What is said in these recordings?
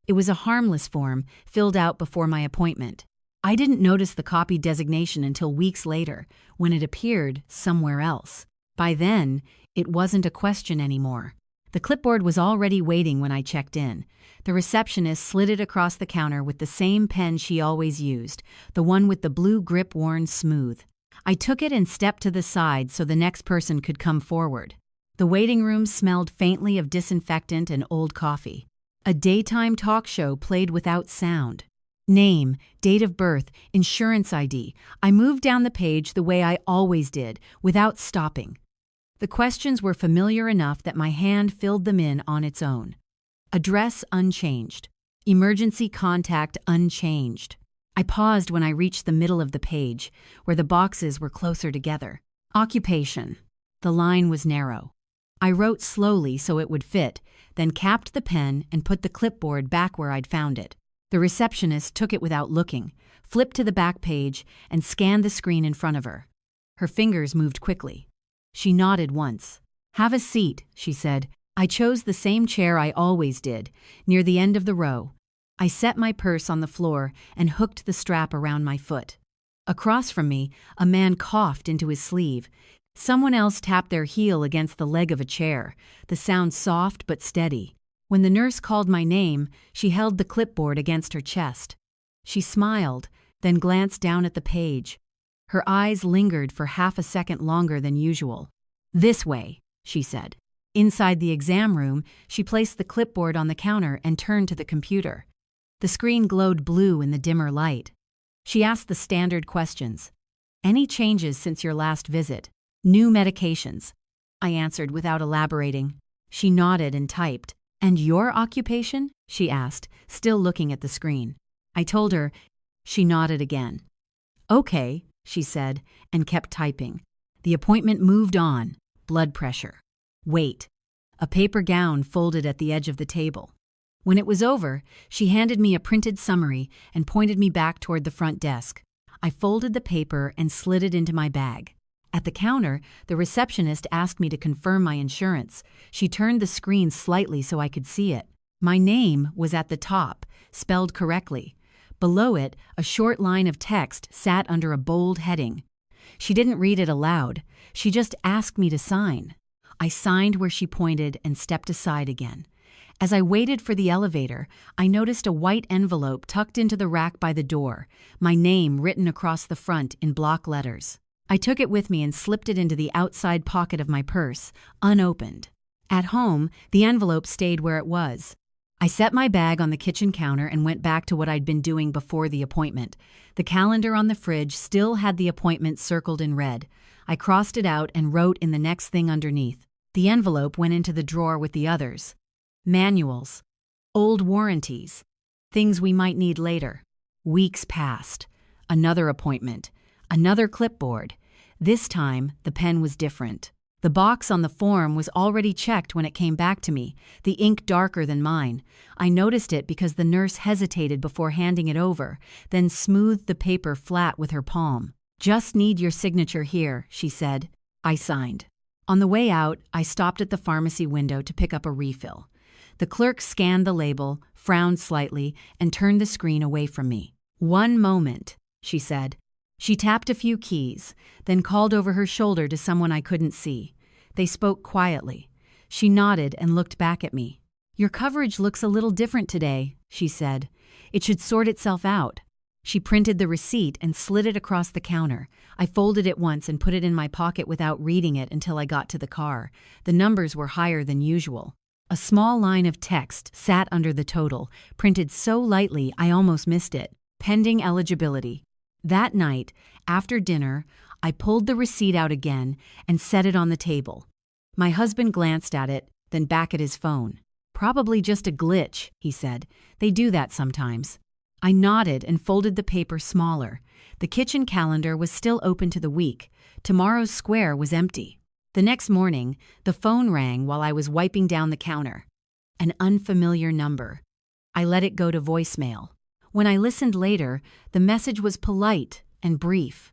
It was a harmless form, filled out before my appointment. I didn't notice the copy designation until weeks later, when it appeared somewhere else. By then, it wasn't a question anymore. The clipboard was already waiting when I checked in. The receptionist slid it across the counter with the same pen she always used, the one with the blue grip worn smooth. I took it and stepped to the side so the next person could come forward. The waiting room smelled faintly of disinfectant and old coffee. A daytime talk show played without sound. Name, date of birth, insurance ID. I moved down the page the way I always did, without stopping. The questions were familiar enough that my hand filled them in on its own. Address unchanged. Emergency contact unchanged. I paused when I reached the middle of the page, where the boxes were closer together. Occupation. The line was narrow. I wrote slowly so it would fit, then capped the pen and put the clipboard back where I'd found it. The receptionist took it without looking, flipped to the back page, and scanned the screen in front of her. Her fingers moved quickly. She nodded once. "Have a seat," she said. I chose the same chair I always did, near the end of the row. I set my purse on the floor and hooked the strap around my foot. Across from me, a man coughed into his sleeve. Someone else tapped their heel against the leg of a chair, the sound soft but steady. When the nurse called my name, she held the clipboard against her chest. She smiled, then glanced down at the page. Her eyes lingered for half a second longer than usual. "This way," she said. Inside the exam room, she placed the clipboard on the counter and turned to the computer. The screen glowed blue in the dimmer light. She asked the standard questions. "Any changes since your last visit? New medications?" I answered without elaborating. She nodded and typed. "And your occupation?" she asked, still looking at the screen. I told her. She nodded again. "Okay," she said, and kept typing. The appointment moved on. Blood pressure. Weight. A paper gown folded at the edge of the table. When it was over, she handed me a printed summary and pointed me back toward the front desk. I folded the paper and slid it into my bag. At the counter, the receptionist asked me to confirm my insurance. She turned the screen slightly so I could see it. My name was at the top, spelled correctly. Below it, a short line of text sat under a bold heading. She didn't read it aloud. She just asked me to sign. I signed where she pointed and stepped aside again. As I waited for the elevator, I noticed a white envelope tucked into the rack by the door, my name written across the front in block letters. I took it with me and slipped it into the outside pocket of my purse, unopened. At home, the envelope stayed where it was. I set my bag on the kitchen counter and went back to what I'd been doing before the appointment. The calendar on the fridge still had the appointment circled in red. I crossed it out and wrote in the next thing underneath. The envelope went into the drawer with the others. Manuals. Old warranties. Things we might need later. Weeks passed. Another appointment. Another clipboard. This time, the pen was different. The box on the form was already checked when it came back to me, the ink darker than mine. I noticed it because the nurse hesitated before handing it over, then smoothed the paper flat with her palm. "Just need your signature here," she said. I signed. On the way out, I stopped at the pharmacy window to pick up a refill. The clerk scanned the label, frowned slightly, and turned the screen away from me. "One moment," she said. She tapped a few keys, then called over her shoulder to someone I couldn't see. They spoke quietly. She nodded and looked back at me. "Your coverage looks a little different today," she said. "It should sort itself out." She printed the receipt and slid it across the counter. I folded it once and put it in my pocket without reading it until I got to the car. The numbers were higher than usual. A small line of text sat under the total, printed so lightly I almost missed it. Pending eligibility. That night, after dinner, I pulled the receipt out again and set it on the table. My husband glanced at it, then back at his phone. "Probably just a glitch," he said. "They do that sometimes." I nodded and folded the paper smaller. The kitchen calendar was still open to the week. Tomorrow's square was empty. The next morning, the phone rang while I was wiping down the counter. An unfamiliar number. I let it go to voicemail. When I listened later, the message was polite and brief.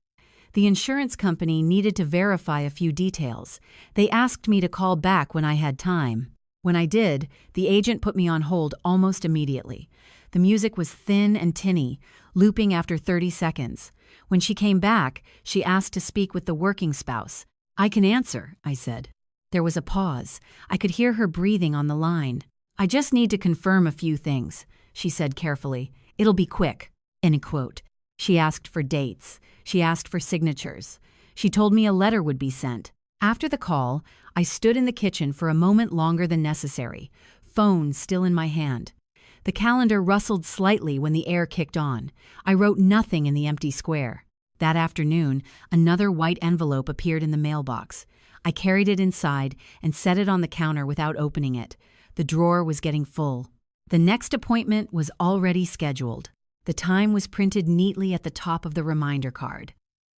The insurance company needed to verify a few details. They asked me to call back when I had time. When I did, the agent put me on hold almost immediately. The music was thin and tinny, looping after 30 seconds. When she came back, she asked to speak with the working spouse. "I can answer," I said. There was a pause. I could hear her breathing on the line. "I just need to confirm a few things," she said carefully. "It'll be quick." End quote. She asked for dates. She asked for signatures. She told me a letter would be sent. After the call, I stood in the kitchen for a moment longer than necessary, phone still in my hand. The calendar rustled slightly when the air kicked on. I wrote nothing in the empty square. That afternoon, another white envelope appeared in the mailbox. I carried it inside and set it on the counter without opening it. The drawer was getting full. The next appointment was already scheduled. The time was printed neatly at the top of the reminder card.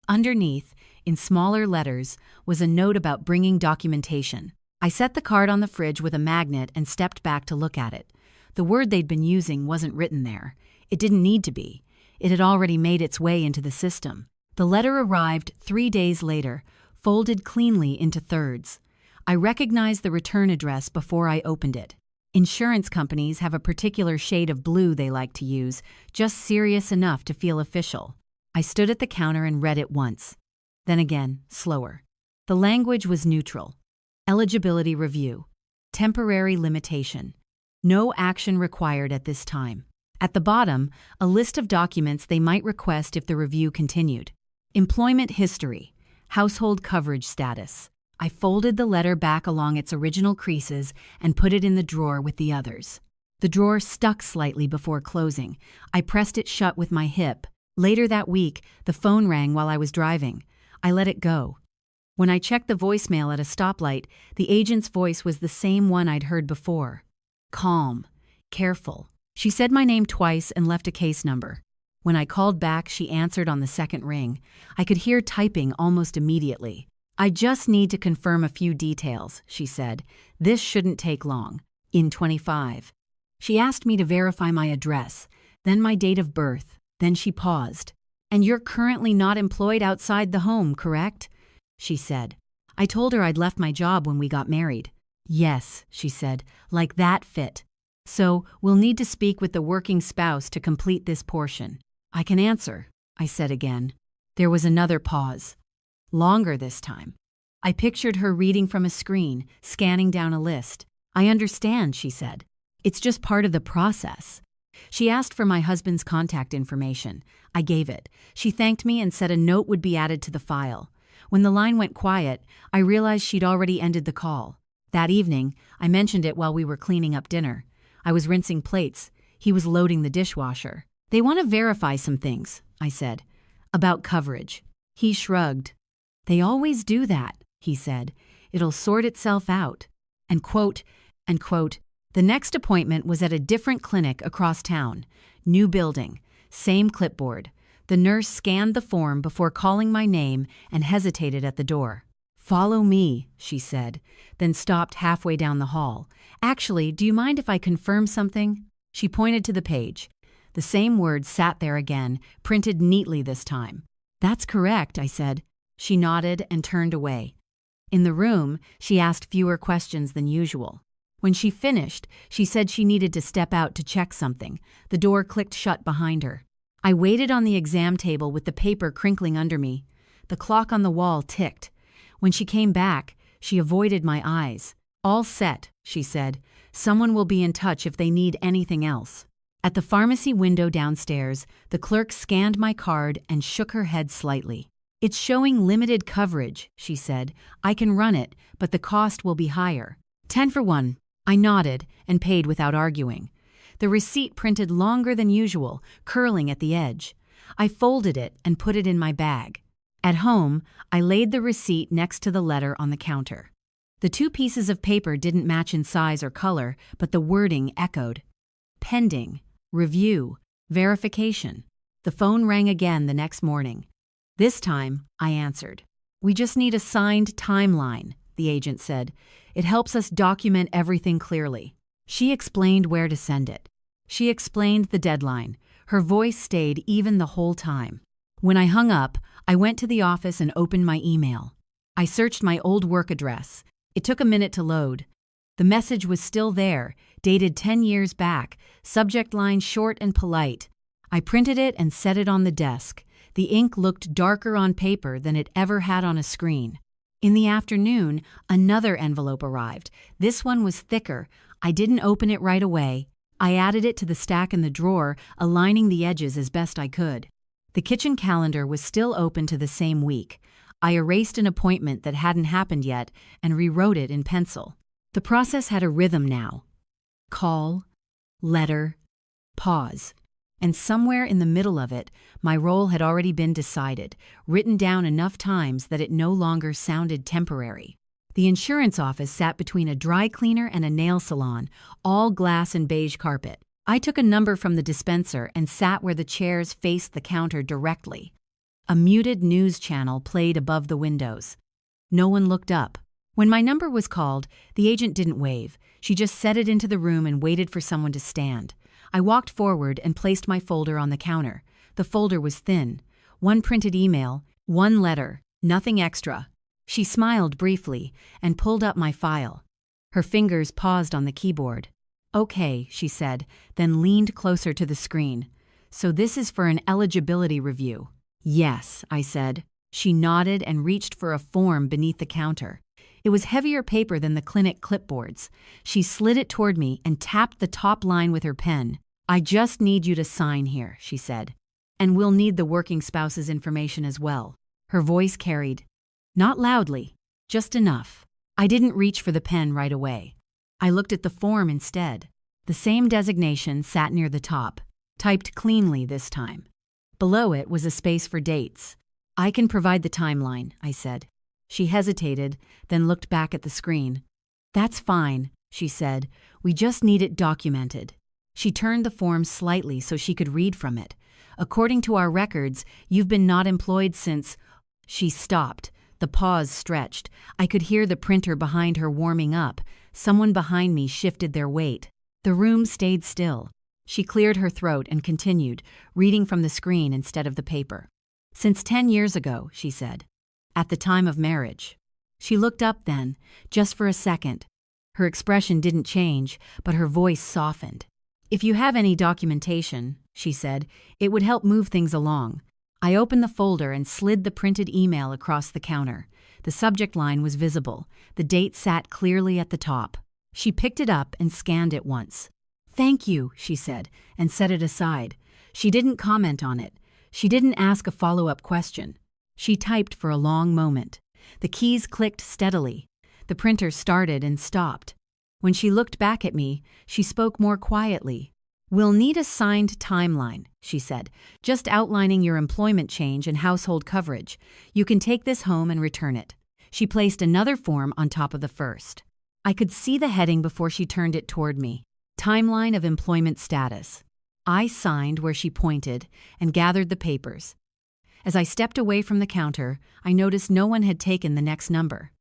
Underneath, in smaller letters, was a note about bringing documentation. I set the card on the fridge with a magnet and stepped back to look at it. The word they'd been using wasn't written there. It didn't need to be. It had already made its way into the system. The letter arrived 3 days later, folded cleanly into thirds. I recognized the return address before I opened it. Insurance companies have a particular shade of blue they like to use, just serious enough to feel official. I stood at the counter and read it once. Then again, slower. The language was neutral. Eligibility review. Temporary limitation. No action required at this time. At the bottom, a list of documents they might request if the review continued. Employment history. Household coverage status. I folded the letter back along its original creases and put it in the drawer with the others. The drawer stuck slightly before closing. I pressed it shut with my hip. Later that week, the phone rang while I was driving. I let it go. When I checked the voicemail at a stoplight, the agent's voice was the same one I'd heard before. Calm, careful. She said my name twice and left a case number. When I called back, she answered on the second ring. I could hear typing almost immediately. "I just need to confirm a few details," she said. "This shouldn't take long. In 25. She asked me to verify my address, then my date of birth. Then she paused. "And you're currently not employed outside the home, correct?" she said. I told her I'd left my job when we got married. "Yes," she said, "like that fit. So we'll need to speak with the working spouse to complete this portion." "I can answer," I said again. There was another pause. Longer this time. I pictured her reading from a screen, scanning down a list. "I understand," she said. "It's just part of the process." She asked for my husband's contact information. I gave it. She thanked me and said a note would be added to the file. When the line went quiet, I realized she'd already ended the call. That evening, I mentioned it while we were cleaning up dinner. I was rinsing plates. He was loading the dishwasher. "They want to verify some things," I said. "About coverage." He shrugged. "They always do that," he said. "It'll sort itself out." And quote. The next appointment was at a different clinic across town. New building. Same clipboard. The nurse scanned the form before calling my name and hesitated at the door. "Follow me," she said, then stopped halfway down the hall. "Actually, do you mind if I confirm something?" She pointed to the page. The same words sat there again, printed neatly this time. "That's correct," I said. She nodded and turned away. In the room, she asked fewer questions than usual. When she finished, she said she needed to step out to check something. The door clicked shut behind her. I waited on the exam table with the paper crinkling under me. The clock on the wall ticked. When she came back, she avoided my eyes. "All set," she said. "Someone will be in touch if they need anything else." At the pharmacy window downstairs, the clerk scanned my card and shook her head slightly. "It's showing limited coverage," she said. "I can run it, but the cost will be higher. 10 for 1. I nodded and paid without arguing. The receipt printed longer than usual, curling at the edge. I folded it and put it in my bag. At home, I laid the receipt next to the letter on the counter. The two pieces of paper didn't match in size or color, but the wording echoed. Pending, review, verification. The phone rang again the next morning. This time, I answered. "We just need a signed timeline," the agent said. "It helps us document everything clearly." She explained where to send it. She explained the deadline. Her voice stayed even the whole time. When I hung up, I went to the office and opened my email. I searched my old work address. It took a minute to load. The message was still there, dated 10 years back, subject line short and polite. I printed it and set it on the desk. The ink looked darker on paper than it ever had on a screen. In the afternoon, another envelope arrived. This one was thicker. I didn't open it right away. I added it to the stack in the drawer, aligning the edges as best I could. The kitchen calendar was still open to the same week. I erased an appointment that hadn't happened yet and rewrote it in pencil. The process had a rhythm now. Call, letter, pause. And somewhere in the middle of it, my role had already been decided, written down enough times that it no longer sounded temporary. The insurance office sat between a dry cleaner and a nail salon, all glass and beige carpet. I took a number from the dispenser and sat where the chairs faced the counter directly. A muted news channel played above the windows. No one looked up. When my number was called, the agent didn't wave. She just set it into the room and waited for someone to stand. I walked forward and placed my folder on the counter. The folder was thin. One printed email, one letter, nothing extra. She smiled briefly and pulled up my file. Her fingers paused on the keyboard. "Okay," she said, then leaned closer to the screen. "So this is for an eligibility review." "Yes," I said. She nodded and reached for a form beneath the counter. It was heavier paper than the clinic clipboards. She slid it toward me and tapped the top line with her pen. "I just need you to sign here," she said. "And we'll need the working spouse's information as well." Her voice carried. Not loudly, just enough. I didn't reach for the pen right away. I looked at the form instead. The same designation sat near the top, typed cleanly this time. Below it was a space for dates. "I can provide the timeline," I said. She hesitated, then looked back at the screen. "That's fine," she said. "We just need it documented." She turned the form slightly so she could read from it. "According to our records, you've been not employed since—" She stopped. The pause stretched. I could hear the printer behind her warming up. Someone behind me shifted their weight. The room stayed still. She cleared her throat and continued, reading from the screen instead of the paper. "Since 10 years ago," she said. "At the time of marriage." She looked up then, just for a second. Her expression didn't change, but her voice softened. "If you have any documentation," she said, "it would help move things along." I opened the folder and slid the printed email across the counter. The subject line was visible. The date sat clearly at the top. She picked it up and scanned it once. "Thank you," she said, and set it aside. She didn't comment on it. She didn't ask a follow-up question. She typed for a long moment. The keys clicked steadily. The printer started and stopped. When she looked back at me, she spoke more quietly. "We'll need a signed timeline," she said, "just outlining your employment change and household coverage. You can take this home and return it." She placed another form on top of the first. I could see the heading before she turned it toward me. Timeline of employment status. I signed where she pointed and gathered the papers. As I stepped away from the counter, I noticed no one had taken the next number.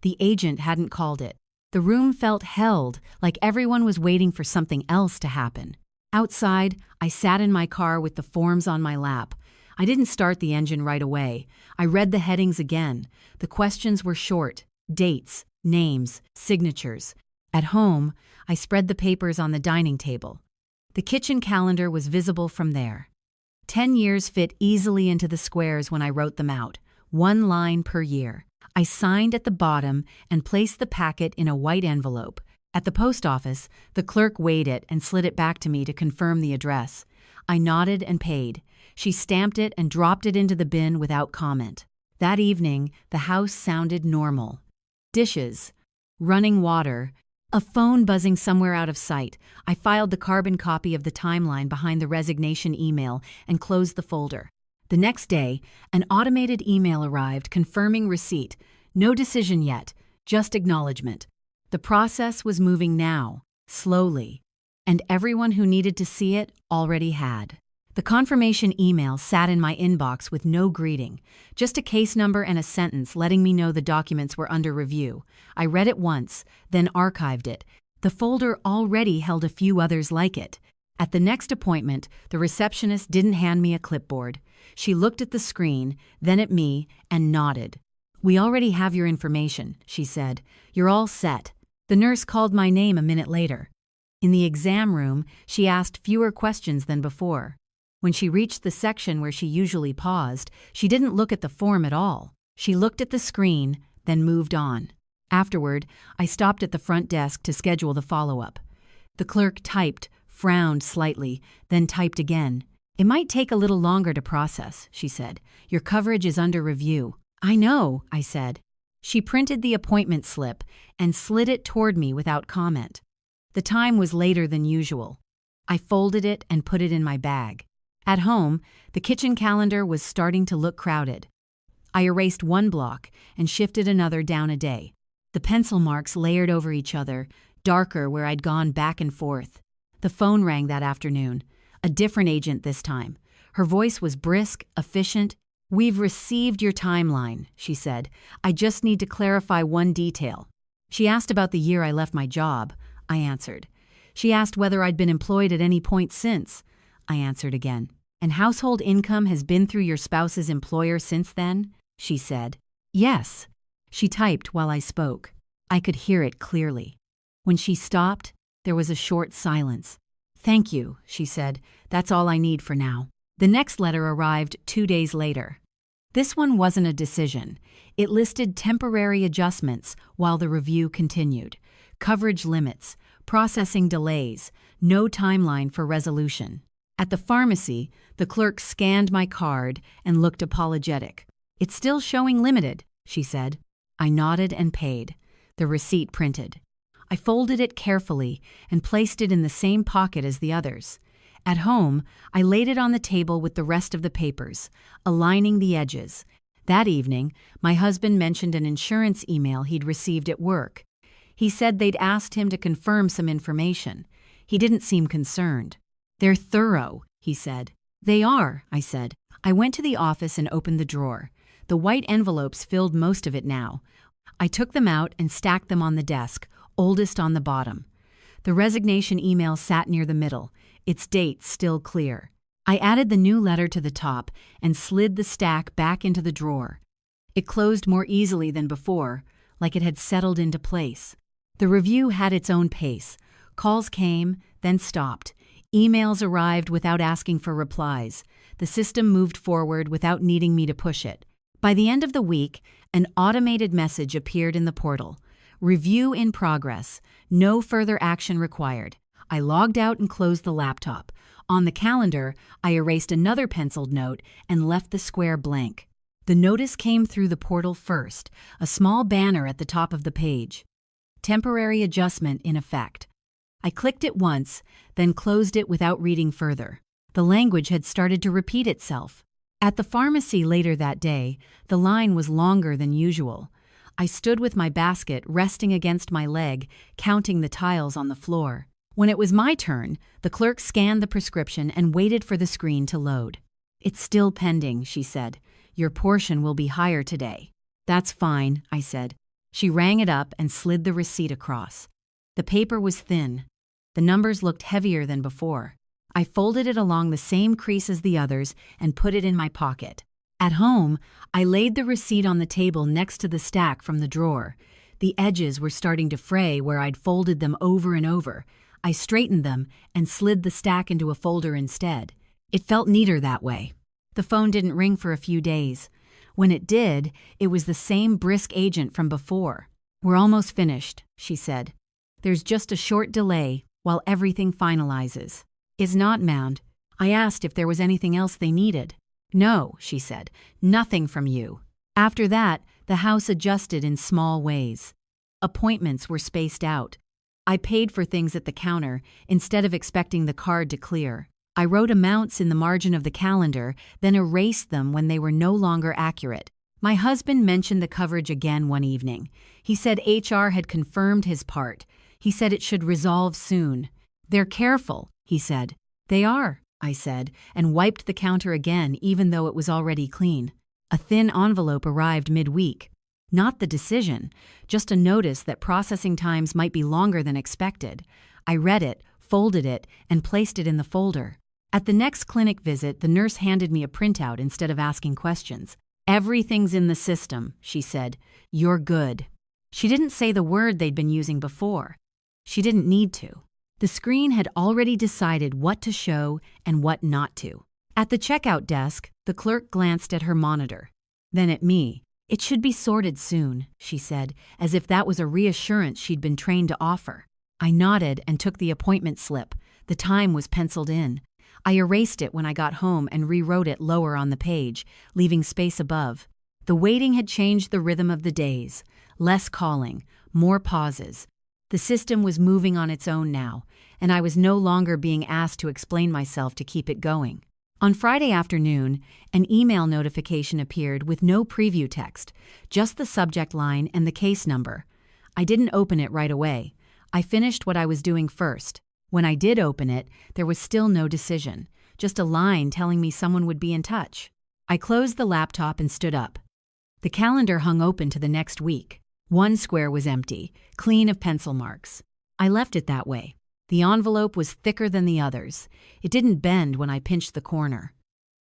The agent hadn't called it. The room felt held, like everyone was waiting for something else to happen. Outside, I sat in my car with the forms on my lap. I didn't start the engine right away. I read the headings again. The questions were short: dates, names, signatures. At home, I spread the papers on the dining table. The kitchen calendar was visible from there. 10 years fit easily into the squares when I wrote them out, 1 line per year. I signed at the bottom and placed the packet in a white envelope. At the post office, the clerk weighed it and slid it back to me to confirm the address. I nodded and paid. She stamped it and dropped it into the bin without comment. That evening, the house sounded normal. Dishes, running water, a phone buzzing somewhere out of sight. I filed the carbon copy of the timeline behind the resignation email and closed the folder. The next day, an automated email arrived confirming receipt. No decision yet, just acknowledgement. The process was moving now, slowly, and everyone who needed to see it already had. The confirmation email sat in my inbox with no greeting, just a case number and a sentence letting me know the documents were under review. I read it once, then archived it. The folder already held a few others like it. At the next appointment, the receptionist didn't hand me a clipboard. She looked at the screen, then at me, and nodded. "We already have your information," she said. "You're all set." The nurse called my name a minute later. In the exam room, she asked fewer questions than before. When she reached the section where she usually paused, she didn't look at the form at all. She looked at the screen, then moved on. Afterward, I stopped at the front desk to schedule the follow-up. The clerk typed, frowned slightly, then typed again. "It might take a little longer to process," she said. "Your coverage is under review." "I know," I said. She printed the appointment slip and slid it toward me without comment. The time was later than usual. I folded it and put it in my bag. At home, the kitchen calendar was starting to look crowded. I erased one block and shifted another down a day. The pencil marks layered over each other, darker where I'd gone back and forth. The phone rang that afternoon. A different agent this time. Her voice was brisk, efficient. "We've received your timeline," she said. "I just need to clarify one detail." She asked about the year I left my job. I answered. She asked whether I'd been employed at any point since. I answered again. "And household income has been through your spouse's employer since then?" she said. "Yes." She typed while I spoke. I could hear it clearly. When she stopped, there was a short silence. "Thank you," she said. "That's all I need for now." The next letter arrived 2 days later. This one wasn't a decision. It listed temporary adjustments while the review continued. Coverage limits, processing delays, no timeline for resolution. At the pharmacy, the clerk scanned my card and looked apologetic. "It's still showing limited," she said. I nodded and paid. The receipt printed. I folded it carefully and placed it in the same pocket as the others. At home, I laid it on the table with the rest of the papers, aligning the edges. That evening, my husband mentioned an insurance email he'd received at work. He said they'd asked him to confirm some information. He didn't seem concerned. "They're thorough," he said. "They are," I said. I went to the office and opened the drawer. The white envelopes filled most of it now. I took them out and stacked them on the desk, oldest on the bottom. The resignation email sat near the middle, its date still clear. I added the new letter to the top and slid the stack back into the drawer. It closed more easily than before, like it had settled into place. The review had its own pace. Calls came, then stopped. Emails arrived without asking for replies. The system moved forward without needing me to push it. By the end of the week, an automated message appeared in the portal. "Review in progress. No further action required." I logged out and closed the laptop. On the calendar, I erased another penciled note and left the square blank. The notice came through the portal first, a small banner at the top of the page. "Temporary adjustment in effect." I clicked it once, then closed it without reading further. The language had started to repeat itself. At the pharmacy later that day, the line was longer than usual. I stood with my basket resting against my leg, counting the tiles on the floor. When it was my turn, the clerk scanned the prescription and waited for the screen to load. "It's still pending," she said. "Your portion will be higher today." "That's fine," I said. She rang it up and slid the receipt across. The paper was thin. The numbers looked heavier than before. I folded it along the same crease as the others and put it in my pocket. At home, I laid the receipt on the table next to the stack from the drawer. The edges were starting to fray where I'd folded them over and over. I straightened them and slid the stack into a folder instead. It felt neater that way. The phone didn't ring for a few days. When it did, it was the same brisk agent from before. "We're almost finished," she said. "There's just a short delay while everything finalizes." "Is not, ma'am." I asked if there was anything else they needed. "No," she said. "Nothing from you." After that, the house adjusted in small ways. Appointments were spaced out. I paid for things at the counter instead of expecting the card to clear. I wrote amounts in the margin of the calendar, then erased them when they were no longer accurate. My husband mentioned the coverage again one evening. He said HR had confirmed his part. He said it should resolve soon. "They're careful," he said. "They are," I said, and wiped the counter again even though it was already clean. A thin envelope arrived midweek. Not the decision, just a notice that processing times might be longer than expected. I read it, folded it, and placed it in the folder. At the next clinic visit, the nurse handed me a printout instead of asking questions. "Everything's in the system," she said. "You're good." She didn't say the word they'd been using before. She didn't need to. The screen had already decided what to show and what not to. At the checkout desk, the clerk glanced at her monitor. Then at me. "It should be sorted soon," she said, as if that was a reassurance she'd been trained to offer. I nodded and took the appointment slip. The time was penciled in. I erased it when I got home and rewrote it lower on the page, leaving space above. The waiting had changed the rhythm of the days. Less calling, more pauses. The system was moving on its own now, and I was no longer being asked to explain myself to keep it going. On Friday afternoon, an email notification appeared with no preview text, just the subject line and the case number. I didn't open it right away. I finished what I was doing first. When I did open it, there was still no decision, just a line telling me someone would be in touch. I closed the laptop and stood up. The calendar hung open to the next week. One square was empty, clean of pencil marks. I left it that way. The envelope was thicker than the others. It didn't bend when I pinched the corner.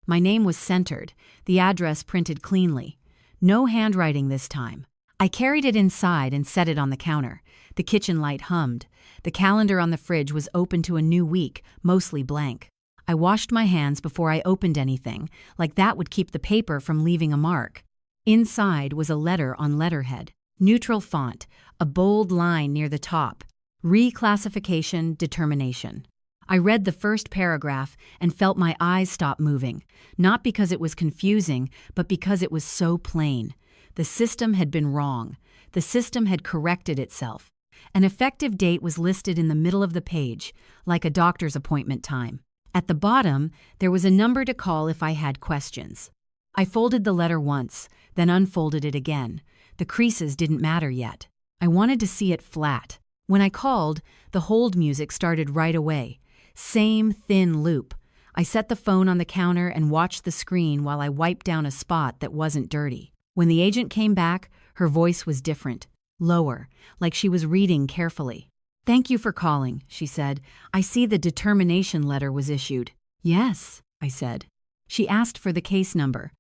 My name was centered, the address printed cleanly. No handwriting this time. I carried it inside and set it on the counter. The kitchen light hummed. The calendar on the fridge was open to a new week, mostly blank. I washed my hands before I opened anything, like that would keep the paper from leaving a mark. Inside was a letter on letterhead. Neutral font, a bold line near the top. Reclassification determination. I read the first paragraph and felt my eyes stop moving, not because it was confusing, but because it was so plain. The system had been wrong. The system had corrected itself. An effective date was listed in the middle of the page, like a doctor's appointment time. At the bottom, there was a number to call if I had questions. I folded the letter once, then unfolded it again. The creases didn't matter yet. I wanted to see it flat. When I called, the hold music started right away. Same thin loop. I set the phone on the counter and watched the screen while I wiped down a spot that wasn't dirty. When the agent came back, her voice was different, lower, like she was reading carefully. "Thank you for calling," she said. "I see the determination letter was issued." "Yes," I said. She asked for the case number.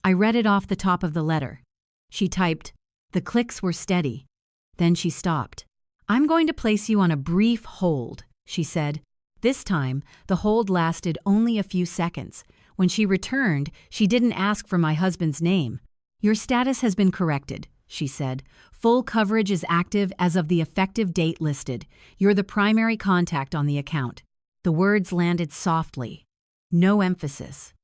I read it off the top of the letter. She typed. The clicks were steady. Then she stopped. "I'm going to place you on a brief hold," she said. This time, the hold lasted only a few seconds. When she returned, she didn't ask for my husband's name. "Your status has been corrected," she said. "Full coverage is active as of the effective date listed. You're the primary contact on the account." The words landed softly. No emphasis.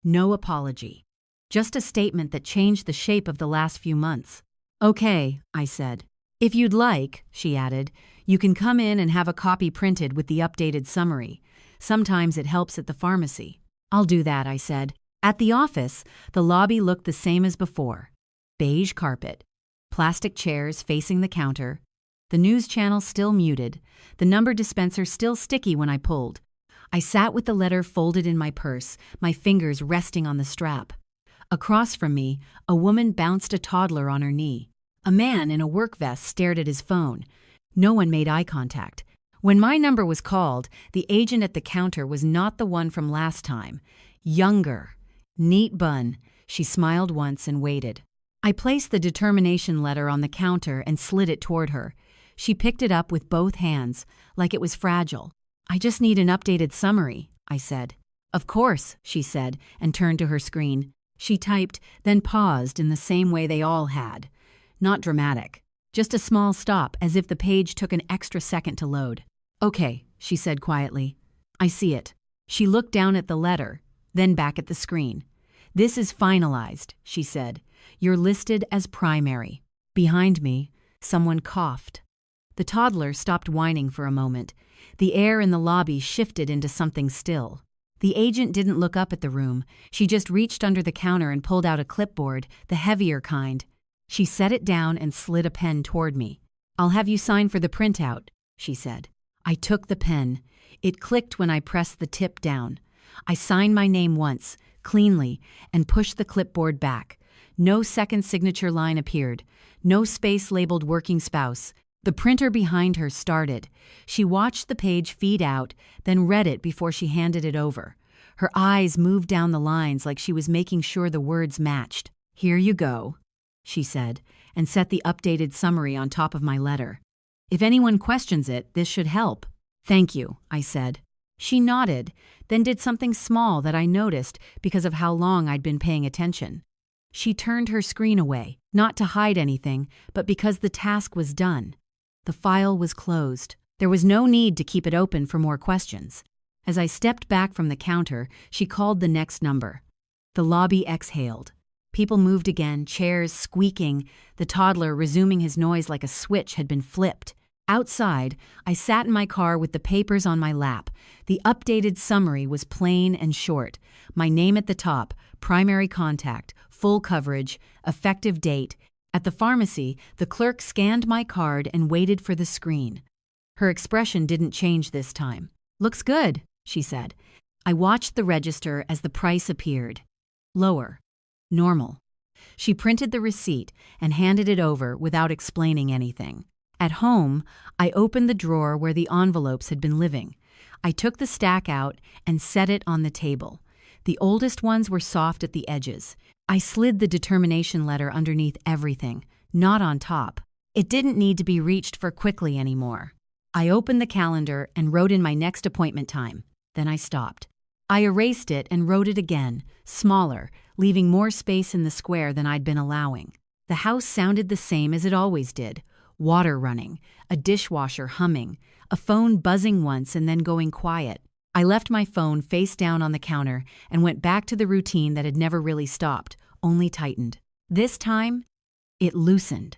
No apology. Just a statement that changed the shape of the last few months. "Okay," I said. "If you'd like," she added, "you can come in and have a copy printed with the updated summary. Sometimes it helps at the pharmacy." "I'll do that," I said. At the office, the lobby looked the same as before. Beige carpet. Plastic chairs facing the counter. The news channel still muted. The number dispenser still sticky when I pulled. I sat with the letter folded in my purse, my fingers resting on the strap. Across from me, a woman bounced a toddler on her knee. A man in a work vest stared at his phone. No one made eye contact. When my number was called, the agent at the counter was not the one from last time. Younger. Neat bun. She smiled once and waited. I placed the determination letter on the counter and slid it toward her. She picked it up with both hands, like it was fragile. "I just need an updated summary," I said. "Of course," she said, and turned to her screen. She typed, then paused in the same way they all had. Not dramatic. Just a small stop, as if the page took an extra second to load. "Okay," she said quietly. "I see it." She looked down at the letter, then back at the screen. "This is finalized," she said. "You're listed as primary." Behind me, someone coughed. The toddler stopped whining for a moment. The air in the lobby shifted into something still. The agent didn't look up at the room. She just reached under the counter and pulled out a clipboard, the heavier kind. She set it down and slid a pen toward me. "I'll have you sign for the printout," she said. I took the pen. It clicked when I pressed the tip down. I signed my name once, cleanly, and pushed the clipboard back. No second signature line appeared. No space labeled working spouse. The printer behind her started. She watched the page feed out, then read it before she handed it over. Her eyes moved down the lines like she was making sure the words matched. "Here you go," she said, and set the updated summary on top of my letter. If anyone questions it, this should help. Thank you, I said. She nodded, then did something small that I noticed because of how long I'd been paying attention. She turned her screen away, not to hide anything, but because the task was done. The file was closed. There was no need to keep it open for more questions. As I stepped back from the counter, she called the next number. The lobby exhaled. People moved again, chairs squeaking, the toddler resuming his noise like a switch had been flipped. Outside, I sat in my car with the papers on my lap. The updated summary was plain and short. My name at the top, primary contact, full coverage, effective date. At the pharmacy, the clerk scanned my card and waited for the screen. Her expression didn't change this time. "Looks good," she said. I watched the register as the price appeared. Lower. Normal. She printed the receipt and handed it over without explaining anything. At home, I opened the drawer where the envelopes had been living. I took the stack out and set it on the table. The oldest ones were soft at the edges. I slid the determination letter underneath everything, not on top. It didn't need to be reached for quickly anymore. I opened the calendar and wrote in my next appointment time. Then I stopped. I erased it and wrote it again, smaller, leaving more space in the square than I'd been allowing. The house sounded the same as it always did. Water running, a dishwasher humming, a phone buzzing once and then going quiet. I left my phone face down on the counter and went back to the routine that had never really stopped, only tightened. This time, it loosened.